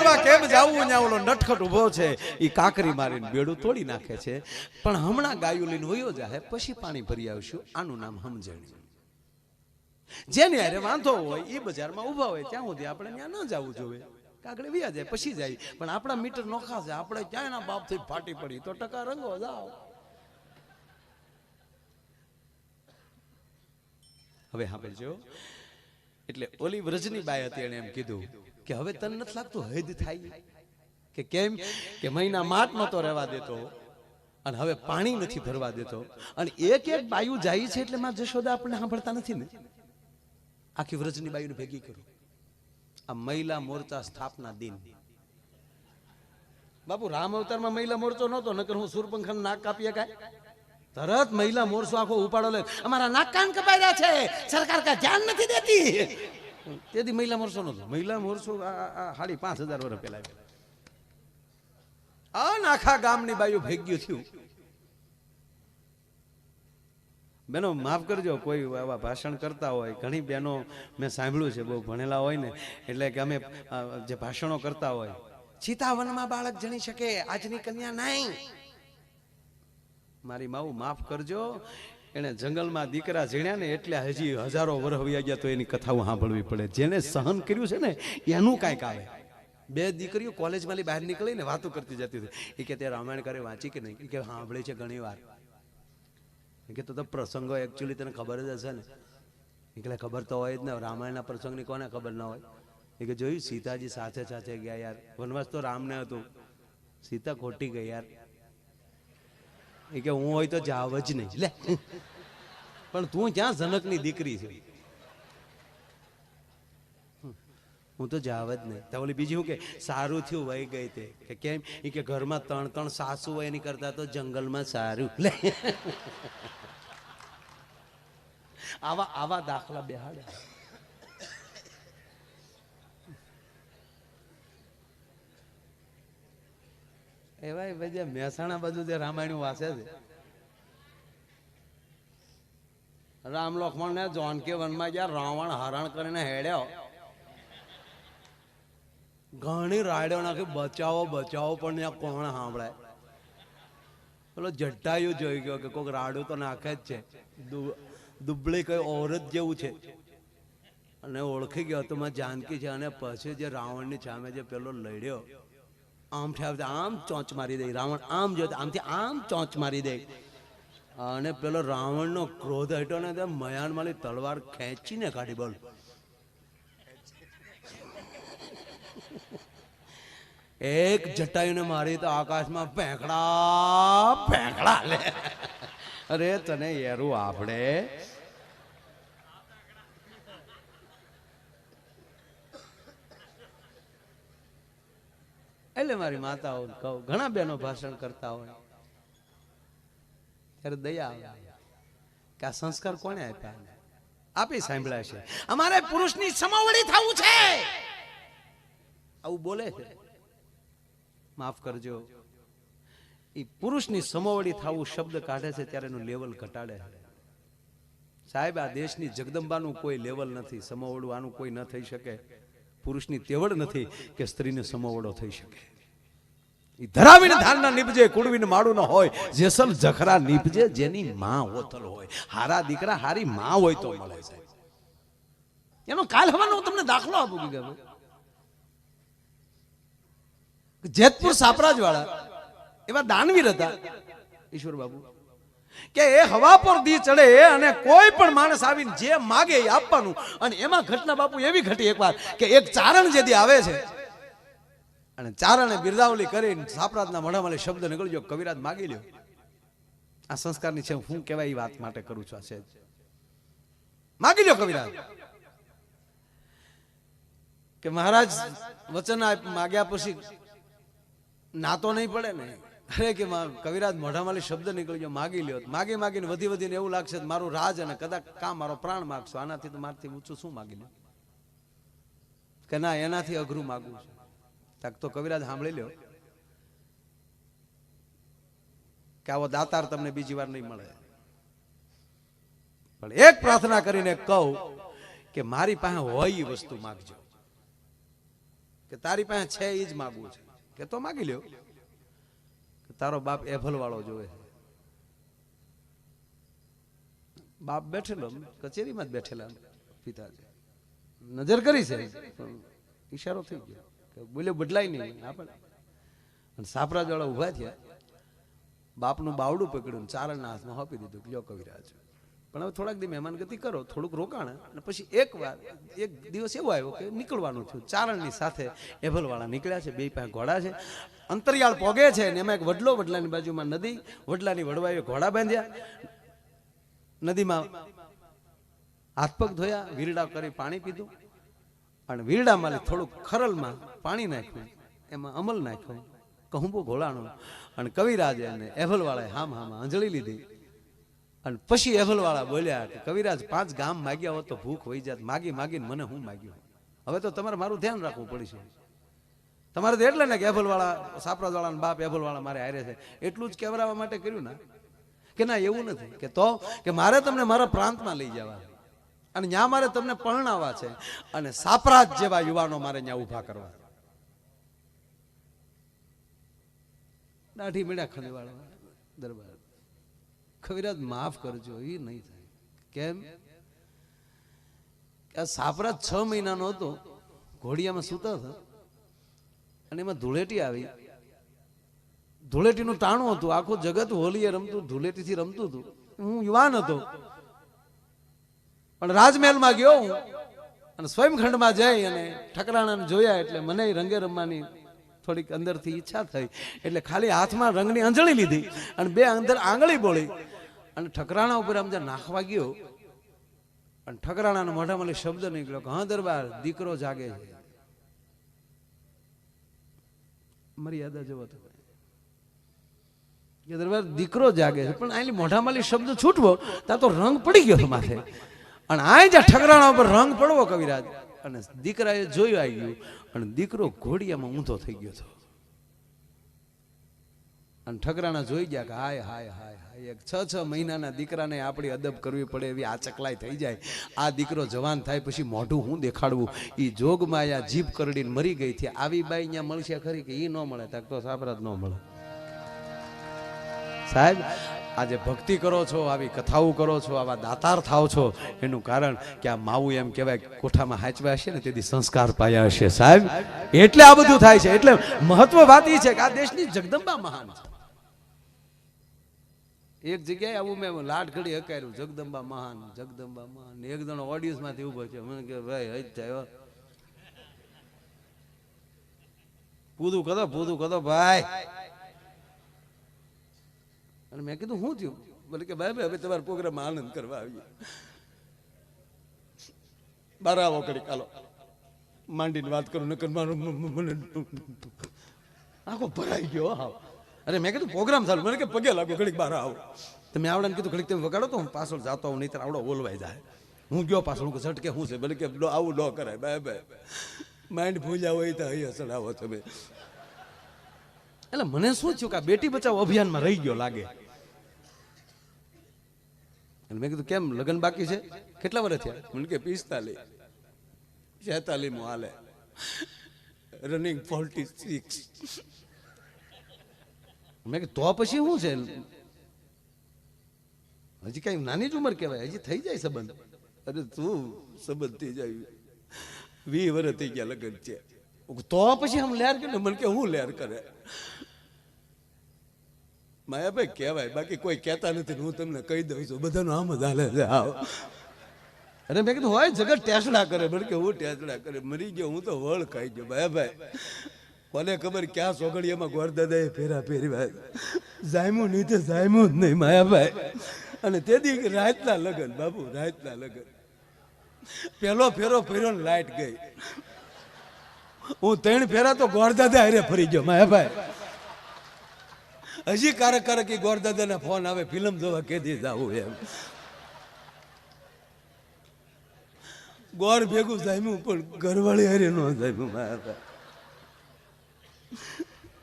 ભરવા કેમ જાવું? ત્યાં ઓલો નટખટ ઉભો છે, ઈ કાકરી મારીને બેડું તોડી નાખે છે. પણ હમણાં ગાયું લઈને વયો જાય, પછી પાણી ભરી આવશું. આનું નામ સમજણ. જેને અરે વાંધો હોય એ બજારમાં ઉભા હોય ત્યાં સુધી આપણે ત્યાં ન જવું જોઈએ. કાકડી વ્યા જાય પછી જાય. પણ આપણા મીટર નોખા છે, આપણે ક્યાં એના બાપથી ફાટી પડી તો ટકા રંગો જાઓ. હવે સાંભળજો, એટલે ઓલી વ્રજની બાઈ હતી, એને એમ કીધું કે હવે તને નથી લાગતું હદ થાય? કે કેમ? કે મહિના માટ નતો રહેવા દેતો અને હવે પાણી નથી ભરવા દેતો, અને એક એક બાયું જાય છે એટલે માં જશોદા આપણે સાંભળતા નથી ને. આખી વ્રજની બાયુને ભેગી કરો. આ મહિલા મોરચા સ્થાપના દિન. બાપુ રામ અવતારમાં મહિલા મોરચો નહોતો, નકર હું સુરપંખા નાક કાપીએ કાય તરત મહિલા મોરચો આખો ઉપાડો લે, અમારા નાક કાન કપાઈ રહ્યા છે, સરકાર કા ધ્યાન નથી દેતી. તેથી મહિલા મોરચો નહોતો. મહિલા મોરચો 5,500 વર્ષ પહેલા આખા ગામની બાયું ભેગ્યું થયું. બેનો માફ કરજો, કોઈ આવા ભાષણ કરતા હોય, ઘણી બહેનો મેં સાંભળ્યું છે બહુ ભણેલા હોય ને, એટલે કે અમે જે ભાષણો કરતા હોય, ચિતાવનમાં બાળક જણી શકે, આજની કન્યા નહીં. મારી માવું માફ કરજો, એને જંગલમાં દીકરા ઝીણ્યા ને એટલે હજી હજારો વર્ષ વયા ગયા તો એની કથાઓ સાંભળવી પડે. જેને સહન કર્યું છે ને એનું કાંઈક આવે. 2 દીકરીઓ કોલેજમાં બહાર નીકળીને વાતો કરતી જતી હતી. એ કે તે રામાયણ કરે વાંચી કે નહીં? કે સાંભળી છે ઘણી વાર. કે તો પ્રસંગો એકચ્યુઅલી તને ખબર જ હશે ને? એટલે ખબર તો હોય જ ને, રામાયણના પ્રસંગની કોને ખબર ના હોય? એ કે જોયું સીતાજી સાથે સાથે ગયા યાર. વનવાસ તો રામને હતું, સીતા ખોટી ગઈ યાર. એ કે હું હોય તો જાવ જ નહીં. લે પણ તું ક્યાં જનકની દીકરી છે? હું તો જાવ જ નહીં. તો ઓલી બીજી હું કે સારું થયું વહી ગઈ તે. કે કેમ? એ કે ઘરમાં 3 સાસુ હોય એની કરતા તો જંગલમાં સારું. લે આવા દાખલા બેહાડે. એવા બધા મહેસાણા બાજુ જે રામાયણ વાંચે છે, રામ લક્ષ્મણ ને જાનકી વનમાં જ્યાં રાવણ હરણ કરીને હેડ્યો, ઘણી રાયડો નાખી બચાવો બચાવો, પણ ત્યાં કોણ સાંભળે? પેલો જટાયું જોઈ ગયો કે કોઈક રાડું તો નાખે જ છે, દુબળી કઈ ઓરત જેવું છે, અને ઓળખી ગયો તો જાનકી છે. અને પછી જે રાવણની સામે જે પેલો લડ્યો, આમ આમ ચોંચ મારી દે. રાવણ આમ જો આમથી આમ ચોંચ મારી દે, અને પેલો રાવણનો ક્રોધ હટ્યો ને મયાનમાલી તલવાર ખેંચીને કાઢી. બોલ, એક જટાયુને મારી તો આકાશમાં ભેંકડા ભેંકડા લે. અરે તને એરું આપણે એટલે મારી માતાઓ કહું, ઘણા બહેનો ભાષણ કરતા હોય ત્યારે દયા આવે કે આ સંસ્કાર કોને આપ્યા? આપી સાંભળ્યા છે. અમારે પુરુષની સમોવડી થવું છે, આવું બોલે છે. માફ કરજો, એ પુરુષની સમોવડી થવું શબ્દ કાઢે છે ત્યારે એનું લેવલ ઘટાડે. સાહેબ, આ દેશની જગદંબાનું કોઈ લેવલ નથી. સમોવડું આનું કોઈ ન થઈ શકે. પુરુષની તેવડ નથી કે સ્ત્રીને સમોવડો થઈ શકે. એ ધરાવીને ધારના નીપજે, કુડવીને માળું ન હોય, જેસલ જખરા નીપજે જેની માં હોતલ હોય. હારા દીકરા હારી માં હોય તો મળે છે. એનો કાલ હવાનો તમને દાખલો આપું કે જેતપુર સાપરાજ વાળા એવા દાનવીર હતા ઈશ્વર બાબુ, કે એ હવા પર દી ચડે અને કોઈ પણ માણસ આવીને જે માગે એ આપવાનું. અને એમાં ઘટના બાપુ એવી ઘટી એકવાર કે એક ચારણ જે દી આવે છે અને ચારણે બિરદાવલી કરીને સાપરાજના મોઢામાં શબ્દ નીકળ્યો, કવિરાજ માગી લ્યો. આ સંસ્કારની છે, હું કહેવાય એ વાત માટે કરું છું. આ છે માગી લ્યો કવિરાજ, કે મહારાજ વચન માગ્યા પછી ના તો નહીં પડે ને. અરે કે કવિરાજ મોઢામાં શબ્દ નીકળ્યો, માગી લ્યો. માગી માગીને વધી વધીને એવું લાગશે મારું રાજ અને કદાચ કામ મારો પ્રાણ માગશો, આનાથી તો મારથી ઊંચું શું માગી લ્યો? કે ના, એનાથી અઘરું માગવું છે. તો કવિરાજ સાંભળી લ્યો કે આવો દાતાર તમને બીજી વાર નહીં મળે. પણ એક પ્રાર્થના કરીને કહું કે મારી પાસે હોય એ વસ્તુ માગજો. કે કે તારી પાસે છે એ જ માગવું છે, કે તો માગી લ્યો. તારો બાપ એભલ વાળો જોવે છે. બાપ બેઠેલો કચેરીમાં જ બેઠેલા પિતાજી નજર કરી છે, ઈશારો થઈ ગયો કે બોલ્યો બદલાય નહીં આપણે. અને સાપરાજ વાળા ઉભા થયા, બાપનું બાવડું પકડ્યું, ચારણના હાથમાં આપી દીધું, લ્યો કવિરાજ. પણ હવે થોડાક દી મહેમાન ગતિ કરો, થોડુંક રોકાણ, અને પછી એક દિવસ એવો આવ્યો કે નીકળવાનું થયું. ચારણની સાથે એભલવાળા નીકળ્યા છે, બે પાસે ઘોડા છે, અંતરિયાળ પોગે છે, ને એમાં એક વડલો, વડલાની બાજુમાં નદી, વડલાની વડવાએ ઘોડા બાંધ્યા, નદીમાં હાથ પગ ધોયા, વીરડા કરી પાણી પીધું, અને વીરડામાં થોડુંક ખરલમાં પાણી નાખ્યું, એમાં અમલ નાખ્યો, કહુંબો ઘોળાણો, અને કવિરાજે અને એભલવાળાએ હામાં અંજળી લીધી. અને પછી એભલવાળા બોલ્યા કે કવિરાજ 5 ગામ માગ્યા હોત તો ભૂખ વહી જાત, માગીને મને હું માગ્યું, હવે તો તમારે મારું ધ્યાન રાખવું પડશે. તમારે તો એટલે ને કે એભલવાળા સાપરાજવાળાના બાપ એભલવાળા મારે હારે છે, એટલું જ કહેવરાવવા માટે કર્યું ના, કે ના એવું નથી, કે તો કે મારે તમને મારા પ્રાંતમાં લઈ જવા, અને ત્યાં મારે તમને પરણાવવા છે, અને સાપરાજ જેવા યુવાનો મારે ત્યાં ઊભા કરવા. દાઢી મીડા ખંડવાળા દરબાર, કવિરાજ માફ કરજો, એ નહીં થાય. કેમ કે આ સાપરાજ 6 મહિનાનો હતો, ઘોડિયામાં સૂતા હતા, અને એમાં ધૂળેટી આવી. ધૂળેટીનું ટાણું હતું, આખું જગત હોલીએ રમતું, ધૂળેટીથી રમતું હતું. હું યુવાન હતો, પણ રાજમહેલમાં ગયો હું, અને સ્વયંખંડમાં જઈ અને ઠકરાણાને જોયા, એટલે મને રંગે રમવાની થોડીક અંદરથી ઈચ્છા થઈ, એટલે ખાલી હાથમાં રંગની અંજળી લીધી, અને 2 અંદર આંગળી બોળી, અને ઠકરાણા ઉપર આમ નાખવા ગયો, અને ઠકરાણાના મોઢામાં શબ્દ નીકળ્યો કે હા દરબાર, દીકરો જાગે છે. મર્યાદા જવો તો કે દરબાર દીકરો જાગે છે, પણ આની મોઢામાં શબ્દ છૂટવો ત્યાં તો રંગ પડી ગયો માથે, અને આ જ્યાં ઠકરાણા ઉપર રંગ પડવો કવિરાજ, અને દીકરાએ જોયું આવી ગયું, અને દીકરો ઘોડિયામાં ઊંધો થઈ ગયો હતો. અને ઠકરાણા જોઈ ગયા કે હાય હાય હાય હાય, એક 6 મહિનાના દીકરાને આપણી અદબ કરવી પડે એવી આ ચકલાઈ થઈ જાય. આ દીકરો જવાન થાય પછી મોઢું હું દેખાડવું, એ જોગમાયા જીભ કરડીને મરી ગઈ છે. આવી બાઈ અહીંયા મળશે ખરી કે એ ન મળે, તક તો સાપરાજ ન મળે. સાહેબ આજે ભક્તિ કરો છો, આવી કથાઓ કરો છો, આવા દાતાર થાવ છો, એનું કારણ કે આ માવું એમ કહેવાય કોઠામાં હાચવા હશે ને તેથી સંસ્કાર પાયા હશે. સાહેબ એટલે આ બધું થાય છે. એટલે મહત્વ વાત એ છે કે આ દેશની જગદંબા મહાન છે. એક જગ્યાએ આવું મેં લાડ ઘડી હકાર્યું, જગદંબા મહાન, જગદંબા મહાન. એક જણો ઓડિયન્સ માંથી ઉભો છે, મને કે ભાઈ હજ થાય પૂરું કરો ભાઈ. અને મેં કીધું શું થયું? બોલે કે ભાઈ હવે તમારા પ્રોગ્રામમાં આનંદ કરવા આવીએ, બાર આવો ઘડી કાલો માંડીને વાત કરું, નકર મારું મને આખો ભરાઈ ગયો. હા અરે મેં કીધું પ્રોગ્રામ ચાલુ, મને કે પગે લાગો ઘડીક બહાર આવો. તમે આવડે ને કીધું ઘડીક તમે વગાડો તો હું પાછળ જાતો હોઉં, નહીં આવડો ઓલવાઈ જાય. હું ગયો પાછળ, હું ઝટકે શું છે, બોલે કે આવું ન કરાય ભાઈ, માઇન્ડ ભૂલ્યા હોય તો અહીંયા ચડાવો તમે. એટલે મને શું થયું કે આ બેટી બચાવો અભિયાનમાં રહી ગયો લાગે. મેં કીધું કેમ લગ્ન બાકી છે? કેટલા વર્ષ થયા? મને કે 45 46 હાલે, રનિંગ 46. મેં કે તો પછી શું છે, હજી કઈ નાની જ ઉંમર કહેવાય, હજી થઈ જાય સંબંધ. અરે તું સંબંધ થઈ જાય 20 વર્ષ થઈ ગયા લગ્ન છે, તો પછી આમ લેર કે મને કે હું લેર કરે. માયાભાઈ કહેવાય, બાકી કોઈ કહેતા નથી, હું તમને કહી દઉં છું, બધાનું આમ જ હાલે છે. અરે મેં કીધું હોય જગત ટેસડા કરે, મને કે હું ટેસડા કરે, મરી ગયો હું તો વળ ખાઈ ગયો. માયાભાઈ કોને ખબર ક્યાં સોગડિયામાં ગોરદાદાએ ફેરા ફેરવા જાયમું નહીં તો જાયમું જ નહીં માયાભાઈ. અને તેથી રાતના લગન બાબુ, રાતના લગન પેલો ફેરો ફેર્યો ને લાઈટ ગઈ. હું 3 ફેરા તો ગોરદાદા હારે ફરી ગયો માયાભાઈ. હજી કારક એ ગોરદાદાના ફોન આવે, ફિલ્મ જોવા કેદી જાવું એમ. ગોર ભેગું જામ્યું પણ ઘરવાળી હારે ન જામ્યું માયાભાઈ.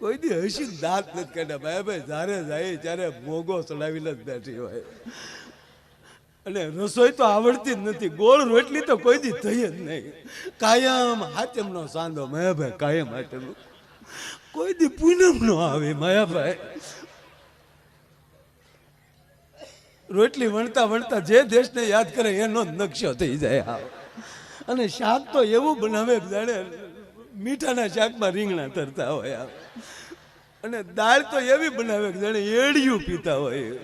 કોઈ દી હસી દાંત નથી કાઢ્યા માયાભાઈ. જ્યારે જાય ત્યારે મોગો ચડાવીને જ બેઠી હોય. અને રસોઈ તો આવડતી જ નથી, ગોળ રોટલી તો કોઈ દી થઈ જ નહીં. કાયમ હાચમનો સાંધો માયાભાઈ, કાયમ હાચમ, કોઈ દી પૂનમ નો આવે માયાભાઈ. રોટલી વણતા વણતા જે દેશને યાદ કરે એનો નકશો થઈ જાય. અને શાક તો એવું બનાવે જાણે મીઠાના શાકમાં રીંગણા તરતા હોય. અને દાળ તો એવી બનાવે જાણે એડિયું પીતા હોય.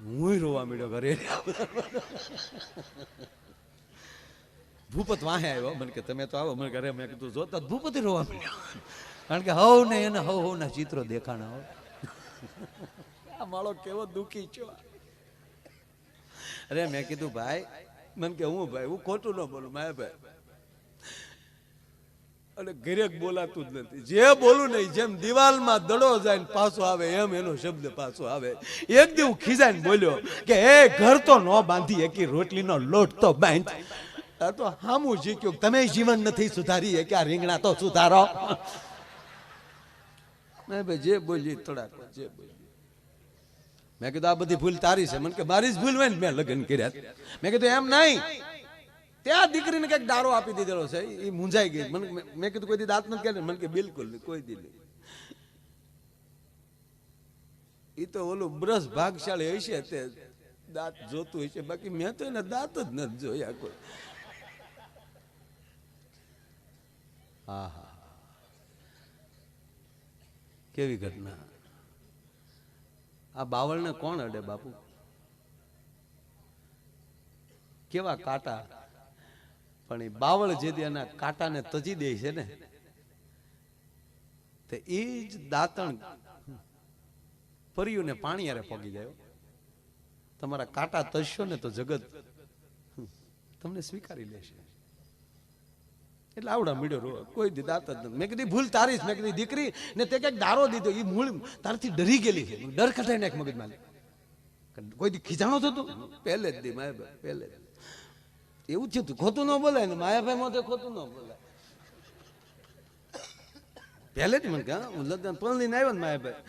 હું રોવા મળ્યો ઘરે. ભૂપત વાહે આવ્યો, મને કે તમે તો આવો. મને ઘરે મેં કીધું જોતા ભૂપત રોવા મળ્યો, કારણ કે હવ ને એને હવ ના ચિત્રો દેખાણા હોય. આ માળો કેવો દુખી છો. અરે મેં કીધું ભાઈ, મને કે હું ભાઈ હું ખોટું ન બોલું માયાભાઈ. અને ઘરે બોલાતું જ નથી. જે બોલું નહીં, જેમ દિવાલમાં દડો જાય ને પાછો આવે એમ એનો શબ્દ પાછો આવે. એક દી હું ખીજાઈને બોલ્યો કે એ ઘર તો ન બાંધી એકી રોટલીનો લોટ તો બાંધ. આ તો હામું શીખ્યું, તમે જીવન નથી સુધારી કે આ રીંગણા તો સુધારો. ભાઈ જે બોલી થોડાક જે બોલી. મેં કીધું આ બધી ભૂલ તારી છે. મને કે મારી જ ભૂલ હોય ને મેં લગ્ન કર્યા. મેં કીધું એમ નહીં, ત્યાં દીકરીને કઈક દારો આપી દીધેલો છે, એ મૂંઝાઈ ગઈ. મેં કીધું કોઈ દી દાંત નથી કરે. મને કે બિલકુલ નહીં, કોઈ દી નહીં. એ તો ઓલું બ્રશ ભાગશાળી હશે તે દાંત જોતું હશે, બાકી મેં તો એના દાંત જ નથી જોયા કોઈ. હા હા, કેવી ઘટના. આ બાવળને કોણ અડે બાપુ? કેવા કાંટા. પણ એ બાવળ જે એના કાંટાને તજી દે છે ને, તો એ જ દાંતણ પર્યુંને પાણી યારે પગી જાય. તમારા કાંટા તજશો ને તો જગત તમને સ્વીકારી લેશે. એટલે આવડા મીડ્યો રો, કોઈ દી દાંત જ નથી. મેં કીધી ભૂલ તારી જ. મેં કીધી દીકરી ને તે કઈક દારો દીધો, એ મૂળ તારથી ડરી ગયેલી છે. ડર કઢાઈ નાખ મગજમાં. કોઈ દી ખીજાણો થતું પહેલે જ દી માયાભાઈ, પહેલે જ એવું થયું હતું. ખોટું ન બોલાય ને માયાભાઈ માં ખોટું ન બોલાય. પહેલે જ મને હું લગ્ન પલણીને આવ્યો ને માયાભાઈ,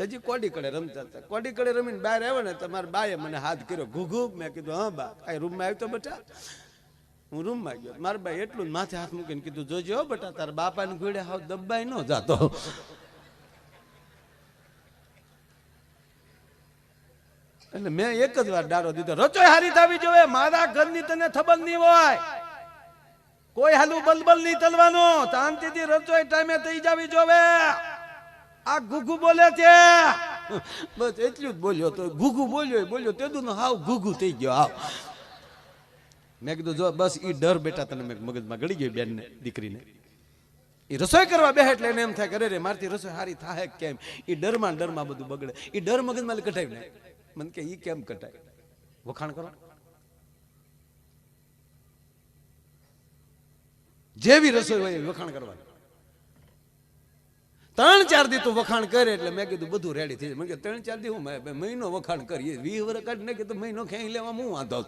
હજી કોડી કડે રમતા હતા. કોડી કડે રમીને બહાર આવ્યો ને તમારા બાએ મને હાથ કર્યો ઘૂઘુ. મેં કીધું હા બા. આ રૂમમાં આવ્યો તો બેટા? હું રૂમમાં ગયો. મારા બાઈ એટલું માથે હાથ મૂકીને કીધું જોજો બેટા તારા બાપાને ઘોડે હાવ દબાઈ ન જાતો. એટલે મેં એક જ વાર ડારો દીધો, રચોય હારી થવી જોઈએ. મારા ઘરની તને ખબર નહીં હોય, કોઈ હાલું બલબલ નહીં તલવાનું. શાંતિથી રચોય ટાઈમે થઈ જવી જોવે. આ ઘૂઘુ બોલે છે બસ એટલું જ બોલ્યો તો. ઘૂઘુ બોલ્યો તેદું હાવ ઘૂઘુ થઈ ગયો હાવ. મેં કીધું જો બસ ઈ ડર બેટા તને મગજમાં ગળી ગયો. બેન ને દીકરીને એ રસોઈ કરવા બેહે એટલે એને એમ થાય કરે રે મારથી રસોઈ હારી થાય કેમ. એ ડરમાં બધું બગડે. એ ડર મગજમાં કઢાવી નાખે. મને કે ઈ કેમ કટાય? વખાણ કરો. જેવી રસોઈ હોય એવી વખાણ કરવાની. 3-4 દી તું વખાણ કરે એટલે મેં કીધું બધું રેડી થઈ જાય. મને કે 3-4 દી હું મહિનો વખાણ કરીએ 20 વર્ષ કાઢી નાખે તો મહિનો ખેંચી લેવા હું વાંધો.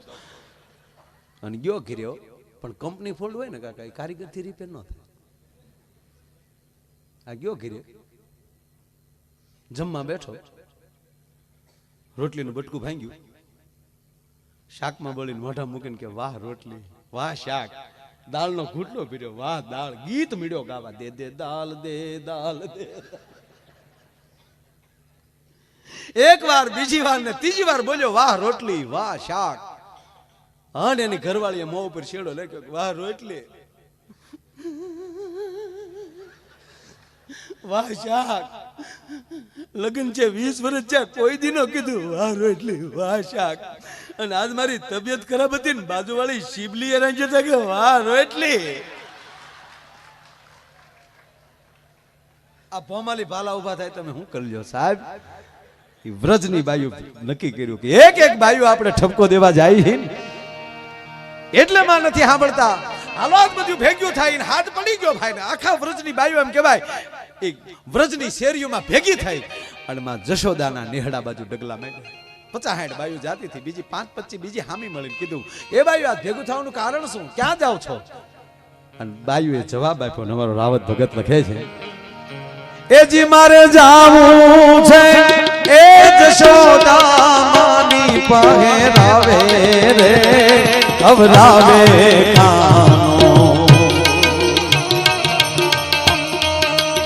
અને ગયો ઘીર્યો પણ કંપની ફોલ્ડ હોય ને કાકા, એ કારીગરથી રિપેર ન થાય. આ ગયો ઘીર્યો જમવા બેઠો, રોટલીનું બટકું ભાંગ્યું, શાકમાં બળીને મોઢા મૂકીને કે વાહ રોટલી, વાહ શાક. દાળનો ઘૂંટલો પીર્યો, વાહ દાળ. ગીત મીડ્યો ગાવા, દે દે દાલ દે દાલ દે. એક વાર, બીજી વાર ને ત્રીજી વાર બોલ્યો વાહ રોટલી, વાહ શાક. અને એની ઘરવાળીએ મોં ઉપર શેડો લખ્યો વાહ રોટલી, વાહ શાક. લગ્ન છે 20 વર્ષ છે, કોઈ દી નો કીધું વાહ રોટલી વાહ શાક. અને આજ મારી તબિયત ખરાબ હતી ને બાજુવાળી શિબલી એ રાંજે કે વાહ રોટલી. આ ભોમાલી ભાલા ઉભા થાય તમે શું કરજો સાહેબ? વ્રજની બાયુ નક્કી કર્યું કે એક બાયુ આપણે ઠપકો દેવા જાય એટલે માં નથી સાંભળતા. હાલો બધું ભેગ્યું થાય ને હાથ પડી ગયો ભાઈ ને. આખા વ્રજની બાયુ એમ કહેવાય એક વ્રજની શેરીઓમાં ભેગી થઈ અને માં જશોદાના નેહડા બાજુ ડગલા માંડ્યા. 50-60 બાયુ જાતી હતી, બીજી 5-25 બીજી હામી મળીને કીધું એ બાયુ આ ભેગું થવાનું કારણ શું, ક્યાં જાવ છો? અને બાયુએ જવાબ આપ્યો. અમારો રાવત ભગત લખે છે એ જી મારે જાવું છે એ જશોદા માની માની પહેરાવે રે ખવરાવે કાનો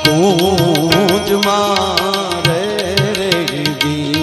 કૂંજ મારે રે દી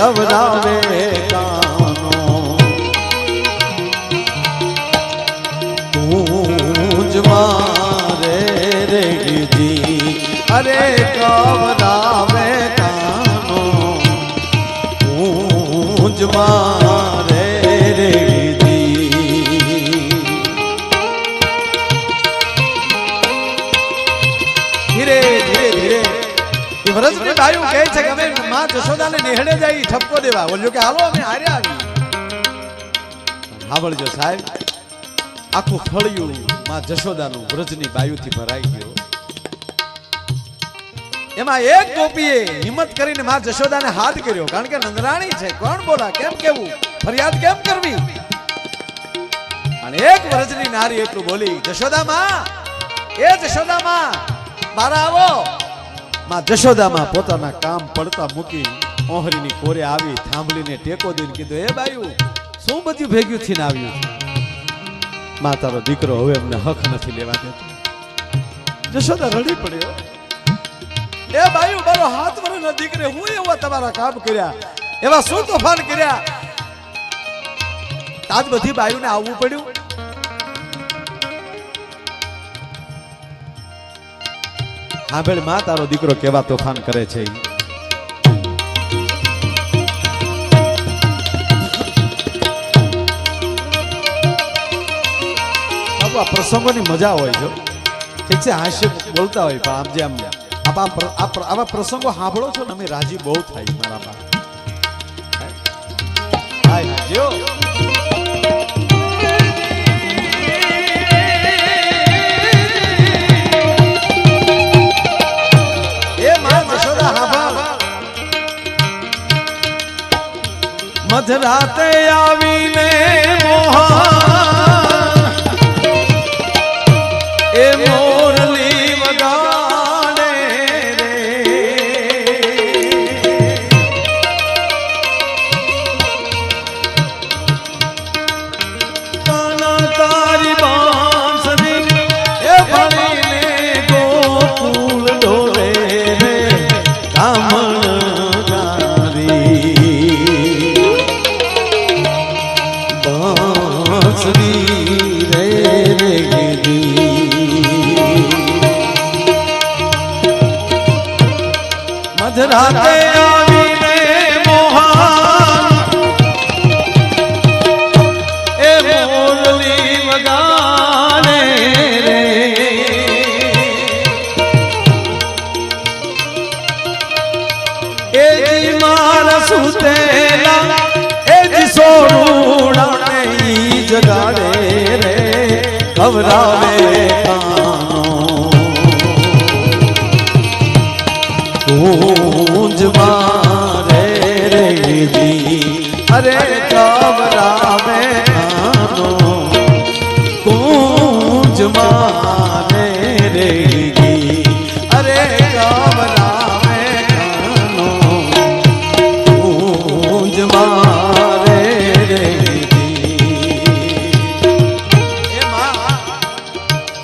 ખવરાવે કાનો કૂંજ મારે રે જી અરે ખવરાવે કાનો કૂંજ મારે રે જી ધીરે ધીરે ધીરે વ્રજની બાયું કહે છે કે અમે માં જશોદાને નેહડે જાય ઠપકો દેવા બોલ્યો કે હાલો અમે હારે આવી સાંભળજો સાહેબ આખું ફળિયું માં જશોદાનું વ્રજની બાયુથી ભરાઈ ગયો એમાં એક ગોપીએ હિંમત કરીને માં જશોદાને હાથ કર્યો કારણ કે નંદરાણી છે કોણ બોલા કેમ કેવું ફરિયાદ કેમ કરવી અને એક વ્રજની નારી એટલું બોલી જશોદા માં એ જશોદા માં મારા આવો માં જશોદામાં પોતાના કામ પડતા મૂકી ઓહરીની કોરે આવી થાંભલીને ટેકો દઈને કીધું એ બાયું શું બધું ભેગ્યું થઈને આવ્યું માં તારો દીકરો હવે અમને હક નથી લેવા દેતો જશોદા રડી પડ્યો એ બાયું મારો હાથ વરેલો દીકરે હું એવા તમારા કામ કર્યા એવા શું તોફાન કર્યા આજ બધી બાયુને આવવું પડ્યું હા બેન માં તારો દીકરો કેવા તોફાન કરે છે બાબા પ્રસંગોની મજા હોય છે ઠીક છે હાસ્ય બોલતા હોય પણ આમ જે આવા પ્રસંગો સાંભળો છો ને અમે રાજી બહુ થાય મારા બા મધરાતે આવીને મોહન એ મોરલી વગાડે રે કાના તારી બાંસરી એ ભણીને ગોકુળ ઢોરે રે કામણ ગારી રે રે મધરાતે આવીને મોહન એ મોરલી વગાડે રે એ જી મારા સુતેલા એ જી સોરુડા જગાડે રે ખવરાવે કાનો કૂંજ મારે રે જી અરે ખવરાવે કાનો કૂંજ મારે રે જી અરે ખવરાવે કાનો કૂંજ મારે રે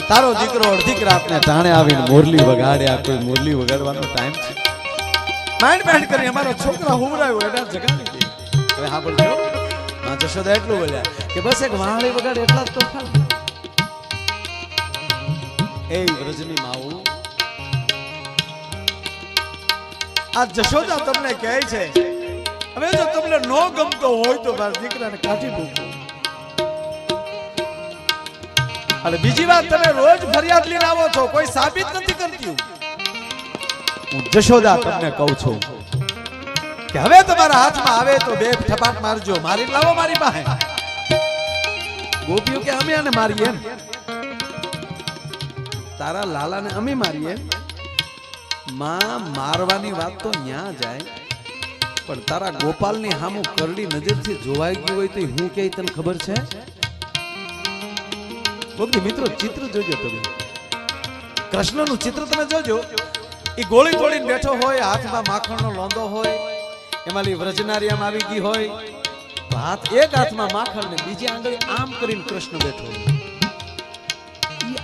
તારો દીકરો અડધી રાતને ટાણે આવીને મોરલી વગાડ્યા કોઈ મોરલી વગાડવાનો ટાઈમ છે માઇન્ડ બેન્ડ કરી અમારો છોકરા હુમરાયો એના જગાડી દે હવે હા બોલજો માં જશોદા એટલું બોલ્યા કે બસ એક વાહળી વગાડે એટલા જ તો ખાલ એ વ્રજની માઉ આ જશોદા તમને કહે છે હવે જો તમને નો ગમતો હોય તો મારા દીકરાને કાઢી મૂકો અને બીજી વાત તમે રોજ ફરિયાદ લઈને આવો છો કોઈ સાબિત નથી કરતી હું જશોદા તમને કહું છું કે હવે તમારા હાથમાં આવે તો બે ઠપાટ મારજો મારી લાવો મારી પાસે ગોપીઓ કે અમે આને મારીએ એમ તારા લાલાને અમે મારીએ માં મારવાની વાત તો ન્યા જાય પણ તારા ગોપાલની સામું કરડી નજરથી જોવાઈ ગયું હોય તો હું કે તને ખબર છે ભક્તિ મિત્રો ચિત્ર જોજો તમે કૃષ્ણનું ચિત્ર તમે જોજો એ ગોળી તોડીને બેઠો હોય હાથમાં માખણનો લોંદો હોય એમાં વ્રજનારી આમ આવી ગઈ હોય તો હાથ એક હાથમાં માખણ ને બીજી આંગળી આમ કરીને કૃષ્ણ બેઠો હોય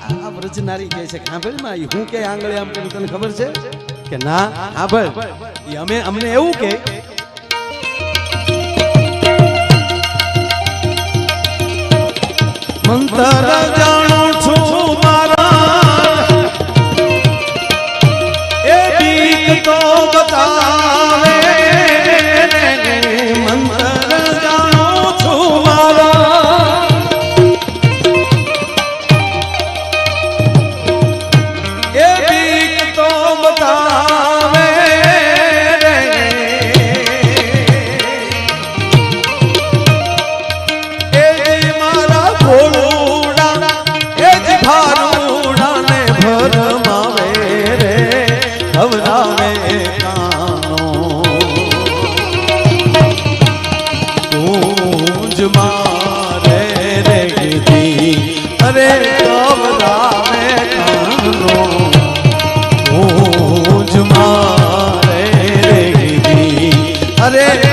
આ વ્રજનારી કહે છે ખાંભળમાં હું કે આંગળી આમ કરીને તને ખબર છે કે ના હા ભાઈ અમે અમને એવું કે મંતર જાણું છું મારા એ બીક તો બતાવે મંતર જાણું છું મારા એ બીક તો બતાવે એ મારા ભોળુડા એ જ ભારુડા ને ભરમાવે રે હવરાવે કાનો તું જ મારે રે દી અરે હવરાવે કાનો તું જ મારે રે દી અરે